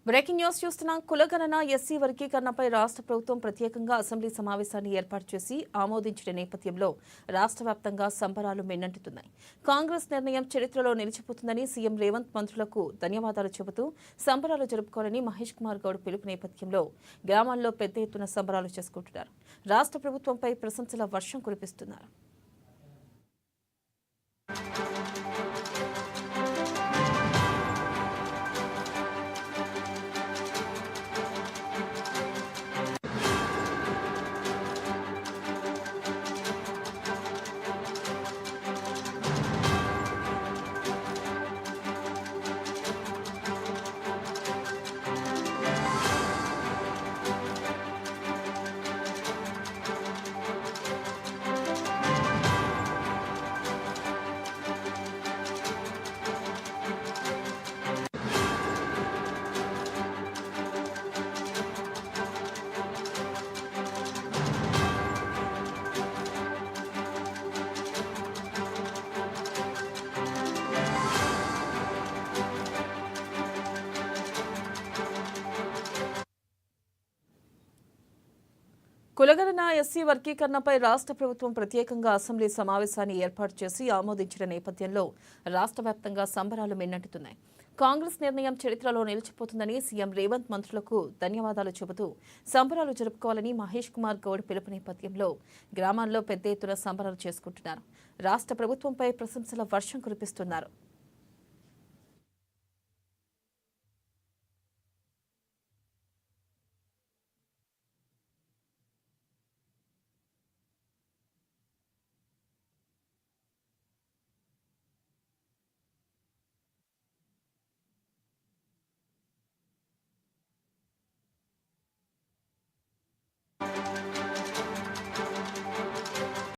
Breaking news చూస్తున్నాం. కులగణన SC వర్గీకరణపై రాష్ట్ర ప్రభుత్వం ప్రత్యేకంగా అసెంబ్లీ సమావేశాన్ని ఏర్పాటు చేసి ఆమోదించిన నేపథ్యంలో రాష్ట్ర వ్యాప్తంగా సంబరాలు మిన్నంటుతున్నాయి. కాంగ్రెస్ నిర్ణయం చరిత్రలో నిలిచిపోతుందని సీఎం రేవంత్ మంత్రులకు ధన్యవాదాలు చెబుతూ సంబరాలు జరుపుకోవాలని మహేష్ కుమార్ గౌడ్ పిలుపు నేపథ్యంలో గ్రామాల్లో పెద్ద ఎత్తున సంబరాలు చేసుకుంటున్నారు. రాష్ట్ర ప్రభుత్వంపై ప్రశంసల వర్షం కురిపిస్తున్నారు. కులగణన ఎస్సీ వర్గీకరణపై రాష్ట్ర ప్రభుత్వం ప్రత్యేకంగా అసెంబ్లీ సమావేశాన్ని ఏర్పాటు చేసి ఆమోదించిన నేపథ్యంలో రాష్ట్ర వ్యాప్తంగా సంబరాలు మిన్నంటున్నాయి. కాంగ్రెస్ నిర్ణయం చరిత్రలో నిలిచిపోతుందని సీఎం రేవంత్ మంత్రులకు ధన్యవాదాలు చెబుతూ సంబరాలు జరుపుకోవాలని మహేష్ కుమార్ గౌడ్ పిలుపు నేపథ్యంలో గ్రామాల్లో పెద్ద ఎత్తున సంబరాలు చేసుకుంటున్నారు. రాష్ట్ర ప్రభుత్వంపై ప్రశంసల వర్షం కురిపిస్తున్నారు.